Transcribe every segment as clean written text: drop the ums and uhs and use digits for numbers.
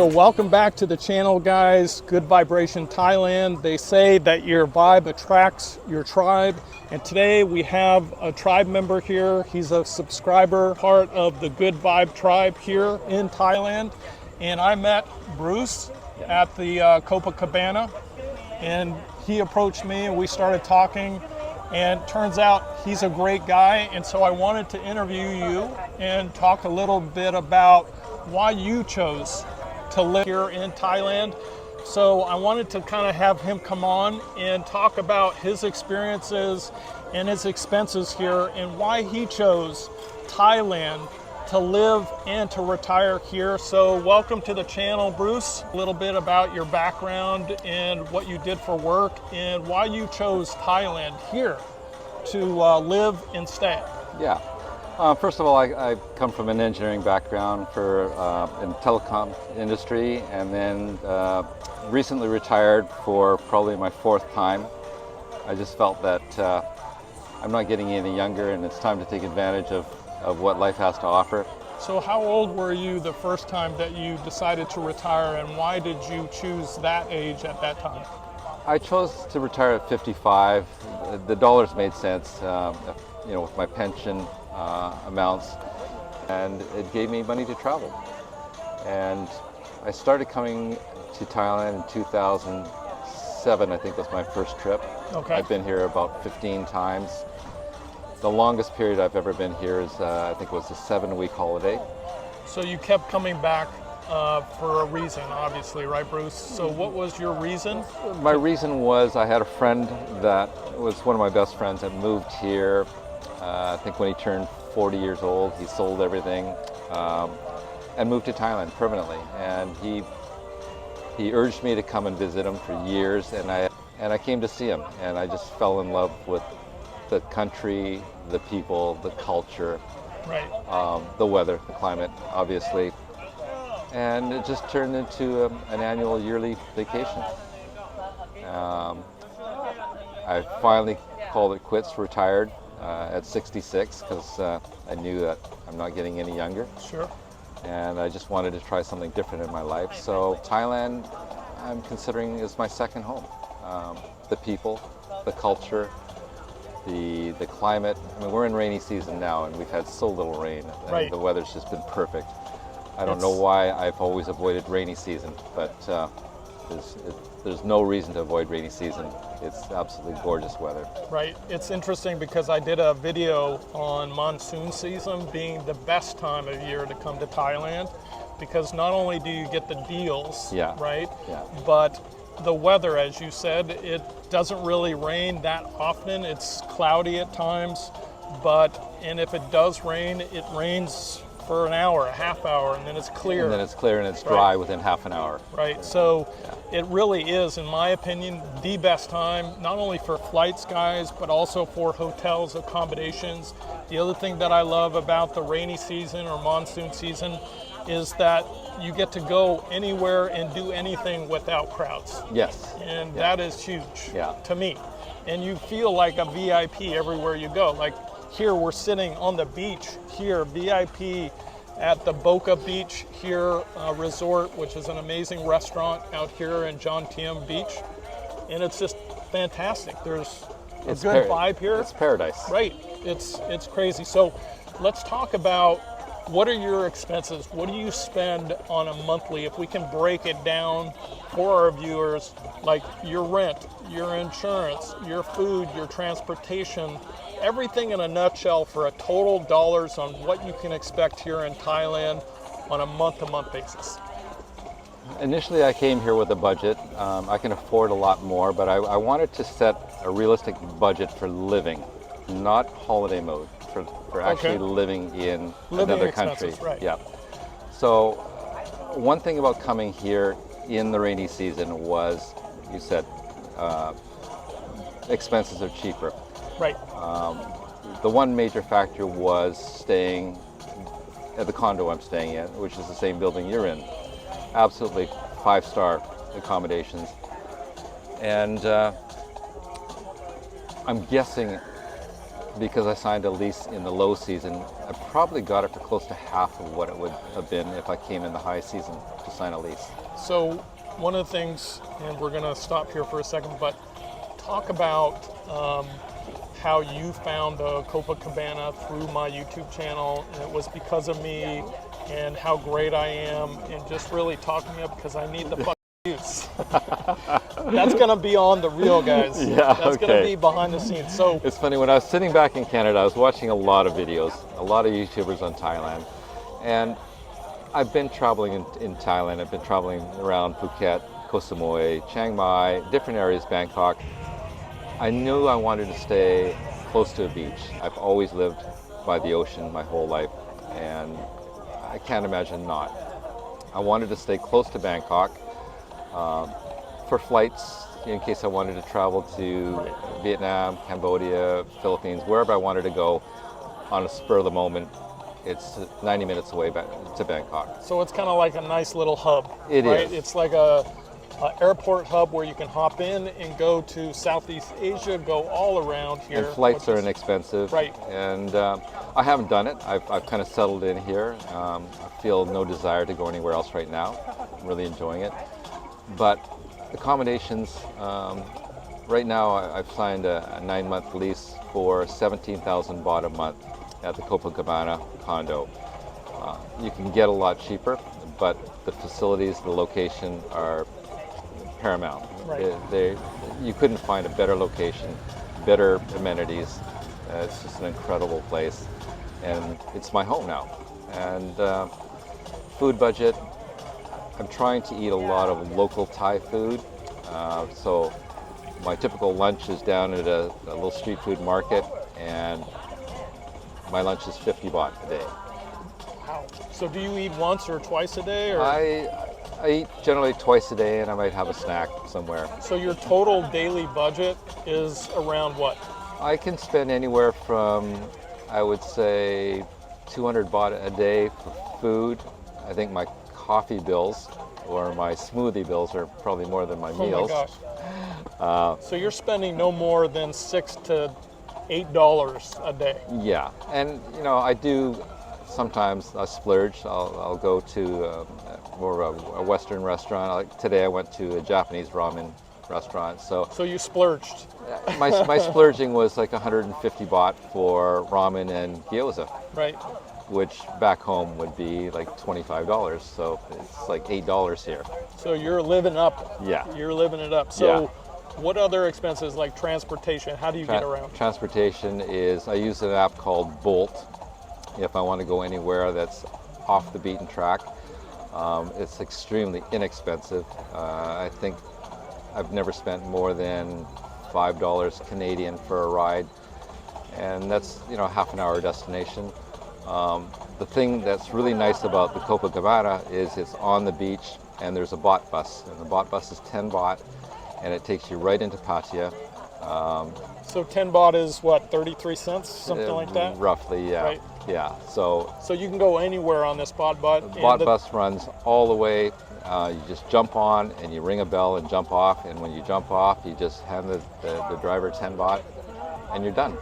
So welcome back to the channel, guys. Good Vibration Thailand. They say that your vibe attracts your tribe. And today we have a tribe member here. He's a subscriber, part of the Good Vibe tribe here in Thailand. And I met Bruce at the Copacabana, and he approached me and we started talking. And turns out he's a great guy. And so I wanted to interview you and talk a little bit about why you chose to live here in Thailand. So I wanted to kind of have him come on and talk about his experiences and his expenses here and why he chose Thailand to live and to retire here. So welcome to the channel, Bruce. A little bit about your background and what you did for work and why you chose Thailand here to live and stay. Yeah. First of all, I come from an engineering background in telecom industry, and then recently retired for probably my fourth time. I just felt that I'm not getting any younger, and it's time to take advantage of what life has to offer. So how old were you the first time that you decided to retire, and why did you choose that age at that time? I chose to retire at 55. The dollars made sense, with my pension amounts, and it gave me money to travel. And I started coming to Thailand in 2007, I think was my first trip. Okay. I've been here about 15 times. The longest period I've ever been here is, I think it was a 7-week holiday. So you kept coming back for a reason, obviously, right, Bruce? So what was your reason? My reason was I had a friend that was one of my best friends that moved here. I think when he turned 40 years old, he sold everything and moved to Thailand permanently. And he urged me to come and visit him for years, and I came to see him, and I just fell in love with the country, the people, the culture, right, the weather, the climate, obviously. And it just turned into an annual yearly vacation. I finally called it quits, retired at 66, because I knew that I'm not getting any younger. Sure. And I just wanted to try something different in my life. So Thailand, I'm considering, is my second home. The people, the culture, the climate. I mean, we're in rainy season now, and we've had so little rain. And right. The weather's just been perfect. I don't know why I've always avoided rainy season, but there's no reason to avoid rainy season. It's absolutely gorgeous weather. Right. It's interesting because I did a video on monsoon season being the best time of year to come to Thailand, because not only do you get the deals, Yeah. right, Yeah. but the weather, as you said, it doesn't really rain that often. It's cloudy at times, and if it does rain, it rains for an hour, a half hour, and then it's clear. And then it's clear and it's dry within half an hour. Right, so it really is, in my opinion, the best time, not only for flights, guys, but also for hotels, accommodations. The other thing that I love about the rainy season or monsoon season is that you get to go anywhere and do anything without crowds. Yes. And that is huge to me. And you feel like a VIP everywhere you go. Like here, we're sitting on the beach here, VIP at the Boca Beach here Resort, which is an amazing restaurant out here in Jomtien Beach. And it's just fantastic. There's a good vibe here. It's paradise. Right, it's crazy. So let's talk about, what are your expenses? What do you spend on a monthly? If we can break it down for our viewers, like your rent, your insurance, your food, your transportation, everything in a nutshell for a total dollars on what you can expect here in Thailand on a month-to-month basis. Initially, I came here with a budget. I can afford a lot more, but I wanted to set a realistic budget for living, not holiday mode, for actually living in another country. Right. Yeah. So one thing about coming here in the rainy season was, you said, expenses are cheaper. Right. The one major factor was staying at the condo I'm staying in, which is the same building you're in. Absolutely 5-star accommodations. And I'm guessing because I signed a lease in the low season, I probably got it for close to half of what it would have been if I came in the high season to sign a lease. So one of the things, and we're going to stop here for a second, but talk about how you found the Copacabana through my YouTube channel, and it was because of me, and how great I am, and just really talk me up because I need the fucking views. That's going to be on the reel, guys. Yeah, That's going to be behind the scenes. So it's funny, when I was sitting back in Canada, I was watching a lot of videos, a lot of YouTubers on Thailand, and I've been traveling in Thailand. I've been traveling around Phuket, Koh Samui, Chiang Mai, different areas, Bangkok. I knew I wanted to stay close to a beach. I've always lived by the ocean my whole life, and I can't imagine not. I wanted to stay close to Bangkok for flights in case I wanted to travel to Vietnam, Cambodia, Philippines, wherever I wanted to go on a spur of the moment. It's 90 minutes away back to Bangkok. So it's kind of like a nice little hub. It right? is. It's like a airport hub where you can hop in and go to Southeast Asia, go all around here. And flights are inexpensive. Right. And I haven't done it. I've kind of settled in here. I feel no desire to go anywhere else right now. I'm really enjoying it. But accommodations, right now I've signed a 9-month lease for 17,000 baht a month at the Copacabana condo. You can get a lot cheaper, but the facilities, the location are paramount. Right. You couldn't find a better location, better amenities. It's just an incredible place, and it's my home now. And food budget, I'm trying to eat a lot of local Thai food. So my typical lunch is down at a little street food market, and my lunch is 50 baht a day. Wow. So do you eat once or twice a day? Or? I eat generally twice a day, and I might have a snack somewhere. So your total daily budget is around what? I can spend anywhere from, I would say, 200 baht a day for food. I think my coffee bills or my smoothie bills are probably more than my meals. Oh my gosh. So you're spending no more than $6 to $8 a day. Yeah, and you know, I do sometimes I splurge. I'll go to more of a Western restaurant. Like today I went to a Japanese ramen restaurant. So you splurged. my splurging was like 150 baht for ramen and gyoza. Right. Which back home would be like $25. So it's like $8 here. So you're living up. Yeah. You're living it up. So what other expenses like transportation? How do you get around? Transportation is, I use an app called Bolt if I want to go anywhere that's off the beaten track. It's extremely inexpensive. I think I've never spent more than $5 Canadian for a ride, and that's, you know, half an hour destination. The thing that's really nice about the Copacabana is it's on the beach, and there's a bot bus, and the bot bus is 10 baht, and it takes you right into Pattaya. So 10 baht is what, 33 cents, something like that? Roughly, yeah. Right. Yeah. So you can go anywhere on this bot bus. the bot bus runs all the way. You just jump on and you ring a bell and jump off, and when you jump off, you just hand the driver 10 baht, and you're done.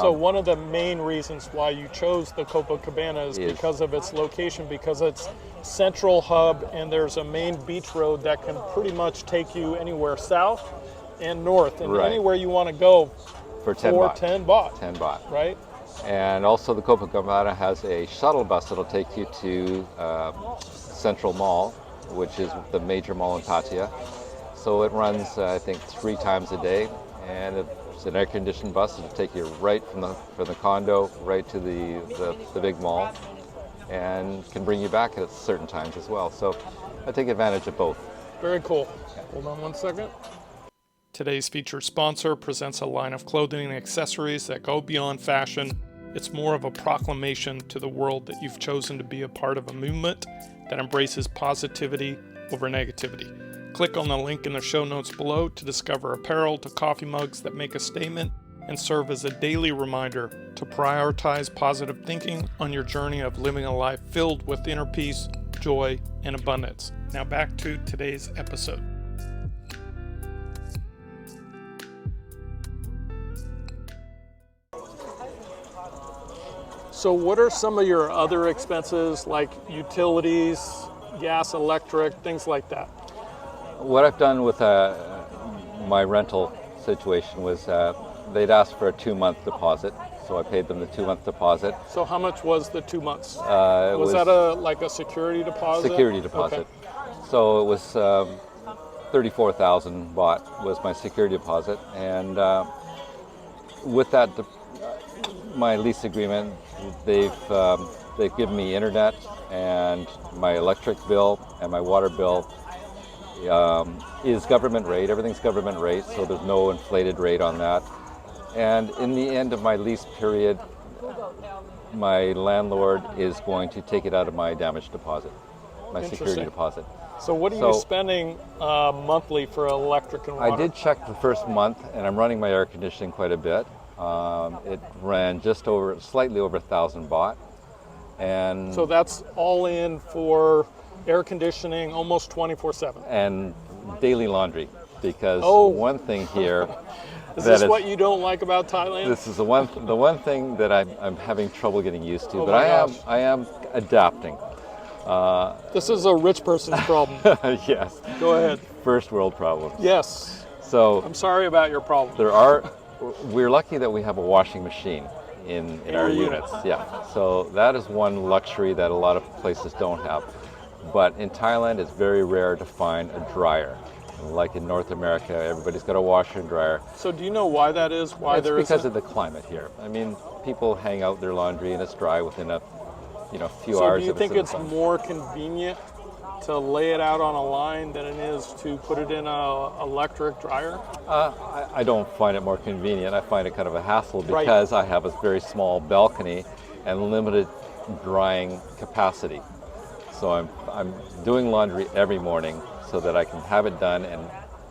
So one of the main reasons why you chose the Copacabana is because of its location, because it's central hub, and there's a main beach road that can pretty much take you anywhere south and north, and anywhere you want to go for 10 for baht. 10 baht. 10 baht. Right? And also the Copacabana has a shuttle bus that'll take you to Central Mall, which is the major mall in Pattaya. So it runs, I think, 3 times a day, and it's an air-conditioned bus. It'll take you right from the condo right to the big mall, and can bring you back at certain times as well. So I take advantage of both. Very cool. Hold on one second. Today's featured sponsor presents a line of clothing and accessories that go beyond fashion. It's more of a proclamation to the world that you've chosen to be a part of a movement that embraces positivity over negativity. Click on the link in the show notes below to discover apparel to coffee mugs that make a statement and serve as a daily reminder to prioritize positive thinking on your journey of living a life filled with inner peace, joy, and abundance. Now back to today's episode. So what are some of your other expenses, like utilities, gas, electric, things like that? What I've done with my rental situation was they'd asked for a 2-month deposit, so I paid them the 2-month deposit. So how much was the 2 months? It Was that like a security deposit? security deposit. Okay. So it was 34,000 baht was my security deposit, and with that, my lease agreement, they've given me internet, and my electric bill and my water bill is government rate. Everything's government rate, so there's no inflated rate on that. And in the end of my lease period, my landlord is going to take it out of my damage deposit, my security Interesting. deposit. So what are you spending monthly for electric and water? I did check the first month, and I'm running my air conditioning quite a bit. It ran slightly over 1,000 baht, and So that's all in for air conditioning almost 24/7. and daily laundry, because Oh. one thing here Is that this is- what you don't like about Thailand? this is the one thing that I'm having trouble getting used to, Oh but my gosh. I am adapting. This is a rich person's problem. Yes, Go ahead. first world problems. Yes. So I'm sorry about your problem. we're lucky that we have a washing machine in In our your units. units. Yeah, so that is one luxury that a lot of places don't have. But in Thailand, it's very rare to find a dryer. Like in North America, everybody's got a washer and dryer. So do you know why that is? Why It's there because isn't? of the climate here. I mean, people hang out their laundry and it's dry within a few So hours. do you if think in the it's sun. more convenient to lay it out on a line than it is to put it in a electric dryer? I don't find it more convenient. I find it kind of a hassle Right. because I have a very small balcony and limited drying capacity. So I'm doing laundry every morning so that I can have it done and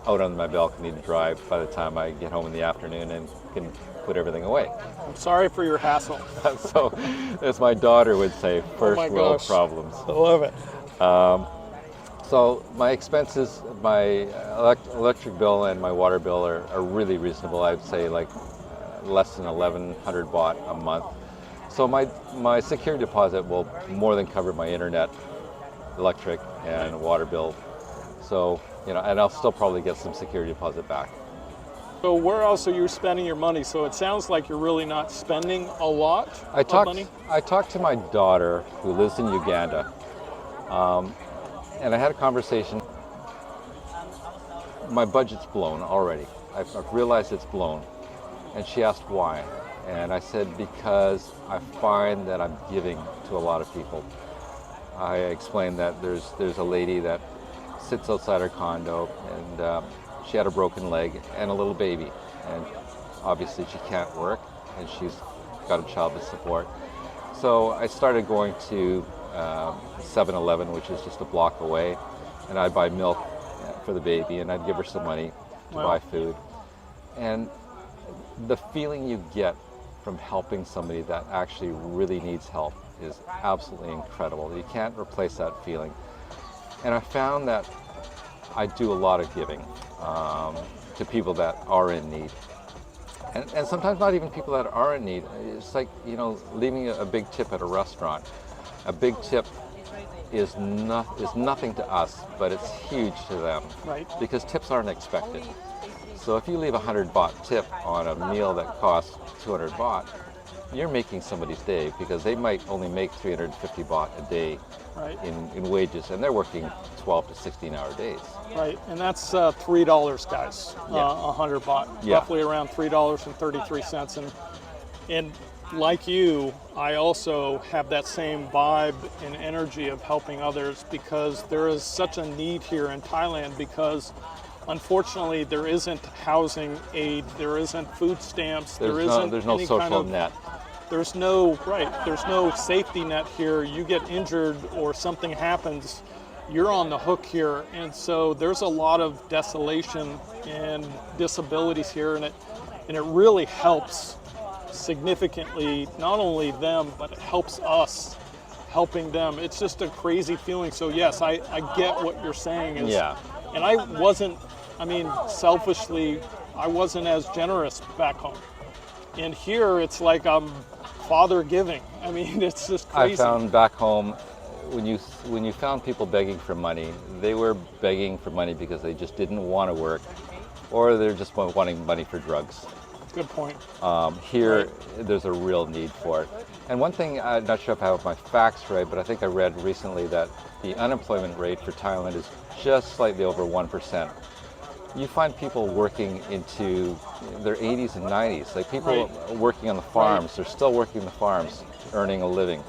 out on my balcony to dry by the time I get home in the afternoon and can put everything away. I'm sorry for your hassle. So, as my daughter would say, first my world gosh. problems. I love it. So my expenses, my electric bill and my water bill are really reasonable. I'd say like less than 1,100 baht a month. So my security deposit will more than cover my internet, electric, and water bill. So, and I'll still probably get some security deposit back. So where else are you spending your money? So it sounds like you're really not spending a lot of money. I talked to my daughter who lives in Uganda, and I had a conversation. My budget's blown already. I've realized it's blown. And she asked why. And I said, because I find that I'm giving to a lot of people. I explained that there's a lady that sits outside her condo, and she had a broken leg and a little baby. And obviously she can't work, and she's got a child to support. So I started going to 7-Eleven, which is just a block away, and I'd buy milk for the baby, and I'd give her some money to Wow. buy food. And the feeling you get from helping somebody that actually really needs help is absolutely incredible. You can't replace that feeling. And I found that I do a lot of giving to people that are in need. And sometimes not even people that are in need. It's like, leaving a big tip at a restaurant. A big tip is nothing to us, but it's huge to them. Right. Because tips aren't expected. So if you leave a 100 baht tip on a meal that costs 200 baht, you're making somebody's day, because they might only make 350 baht a day Right. in wages, and they're working 12 to 16-hour days. Right, and that's $3, guys. Yeah. 100 baht, Yeah. roughly around $3.33. And like you, I also have that same vibe and energy of helping others, because there is such a need here in Thailand, because unfortunately there isn't housing aid, there isn't food stamps, There's no any social kind of, net. there's no safety net here. You get injured or something happens, you're on the hook here. And so there's a lot of desolation and disabilities here, and it really helps significantly, not only them, but it helps us helping them. It's just a crazy feeling. So yes, I get what you're saying is, Yeah. and selfishly, I wasn't as generous back home. And here it's like I'm father giving. I mean, it's just I crazy. found back home, when you found people begging for money, they were begging for money because they just didn't want to work, or they're just wanting money for drugs. Good point. Here, there's a real need for it. And one thing, I'm not sure if I have my facts right, but I think I read recently that the unemployment rate for Thailand is just slightly over 1%. You find people working into their 80s and 90s, like people working on the farms. They're still working the farms, earning a living.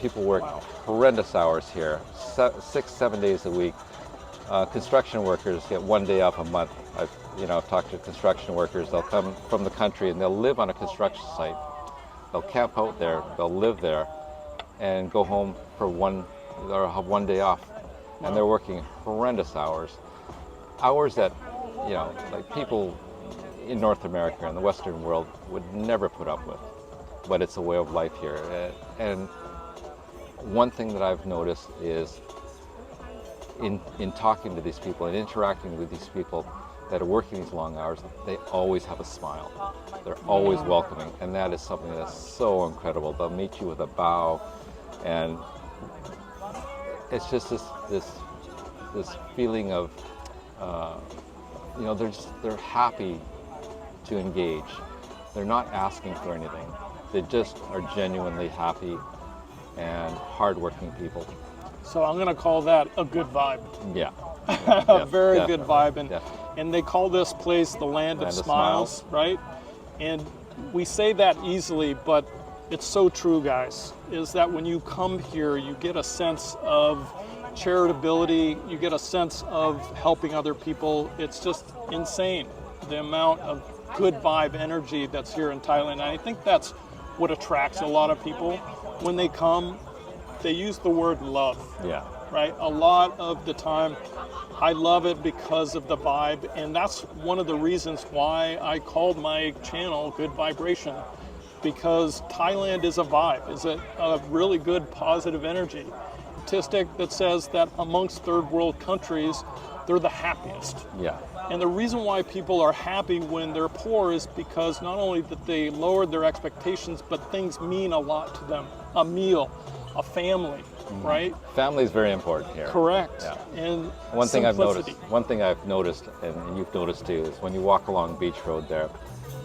People work horrendous hours here, 6-7 days a week. Construction workers get 1 day off a month. I've talked to construction workers. They'll come from the country and they'll live on a construction site. They'll camp out there, they'll live there, and go home for or have 1 day off. And they're working horrendous hours. Hours that, like people in North America and the Western world would never put up with. But it's a way of life here. And one thing that I've noticed is in talking to these people and interacting with these people that are working these long hours, they always have a smile. They're always welcoming, and that is something that's so incredible. They'll meet you with a bow, and it's just this feeling of, they're happy to engage. They're not asking for anything. They just are genuinely happy and hardworking people. So I'm going to call that a good vibe. Yeah. A very good vibe. And, Definitely. and they call this place the land of smiles, right? And we say that easily, but it's so true, guys, is that when you come here, you get a sense of charitability, you get a sense of helping other people. It's just insane, the amount of good vibe energy that's here in Thailand. And I think that's what attracts a lot of people. When they come, they use the word love. Yeah. Right? A lot of the time, I love it because of the vibe, and that's one of the reasons why I called my channel Good Vibration, because Thailand is a vibe, is a really good positive energy. Statistic that says that amongst third world countries, they're the happiest. Yeah. And the reason why people are happy when they're poor is because not only that they lowered their expectations, but things mean a lot to them. A meal, a family, right? Family is very important here. Correct. Yeah. And One thing I've simplicity. noticed, and you've noticed too, is when you walk along Beach Road there,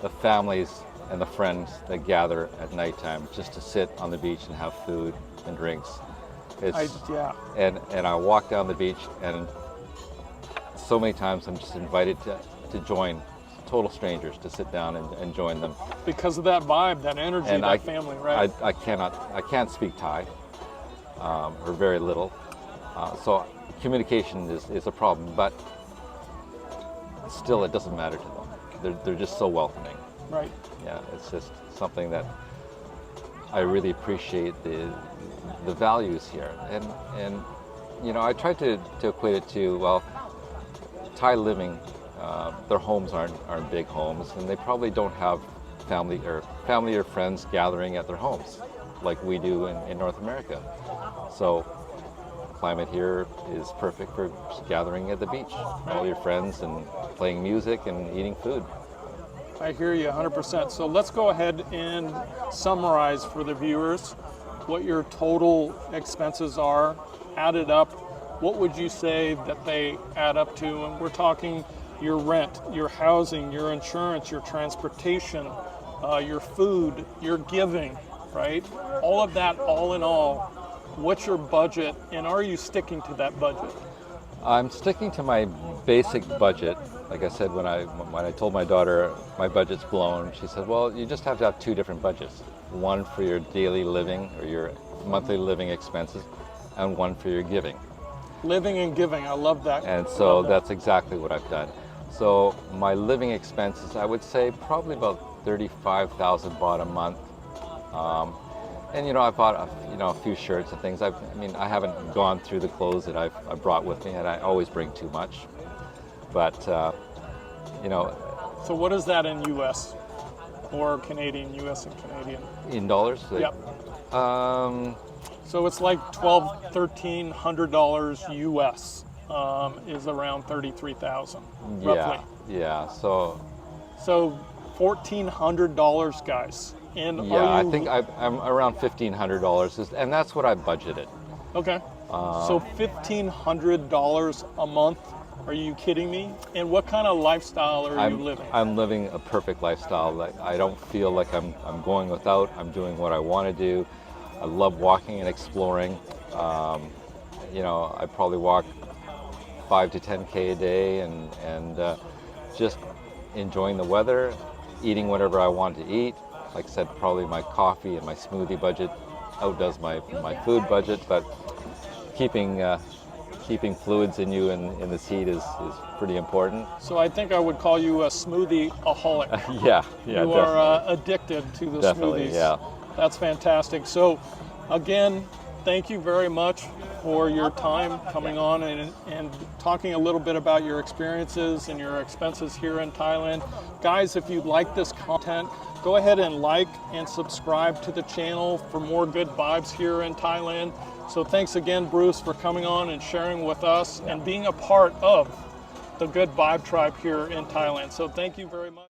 the families and the friends that gather at nighttime just to sit on the beach and have food and drinks. And I walk down the beach, and so many times I'm just invited to join total strangers, to sit down and join them. Because of that vibe, that energy, And that family, right? I can't speak Thai, or very little. So communication is a problem, but still it doesn't matter to them. They're just so welcoming. Right. Yeah, it's just something that I really appreciate the values here. And I try to equate it to, well, Thai living, their homes aren't big homes, and they probably don't have family or friends gathering at their homes like we do in North America. So climate here is perfect for gathering at the beach, all your friends, and playing music and eating food. I hear you 100%. So let's go ahead and summarize for the viewers what your total expenses are, added up. What would you say that they add up to? And we're talking your rent, your housing, your insurance, your transportation, your food, your giving, right? All of that, all in all, what's your budget, and are you sticking to that budget? I'm sticking to my basic budget. Like I said, when I told my daughter my budget's blown, she said, well, you just have to have two different budgets. One for your daily living or your monthly living expenses, and one for your giving. Living and giving, I love that. And so that's exactly what I've done. So my living expenses, I would say probably about 35,000 baht a month. And I bought a few shirts and things. I haven't gone through the clothes that I've brought with me, and I always bring too much. But So what is that in U.S. or Canadian? U.S. and Canadian. In dollars? Yep. So it's like $1,200-$1,300 U.S. Is around 33,000 roughly. Yeah. So $1,400, guys. And Yeah, are I you, think I'm around $1,500, and that's what I budgeted. okay. So $1,500 a month. Are you kidding me? And what kind of lifestyle are you living? I'm living a perfect lifestyle. Like, I don't feel like I'm going without. I'm doing what I want to do. I love walking and exploring. You know, I probably walk 5 to 10K a day, and just enjoying the weather, eating whatever I want to eat. Like I said, probably my coffee and my smoothie budget outdoes my food budget, but keeping keeping fluids in you in this heat is pretty important. So I think I would call you a smoothie-aholic. Yeah, You definitely. are addicted to the Definitely, smoothies. yeah. That's fantastic. So again, thank you very much for your time coming on and talking a little bit about your experiences and your expenses here in Thailand. Guys, if you like this content, go ahead and like and subscribe to the channel for more good vibes here in Thailand. So thanks again, Bruce, for coming on and sharing with us and being a part of the Good Vibe Tribe here in Thailand. So thank you very much.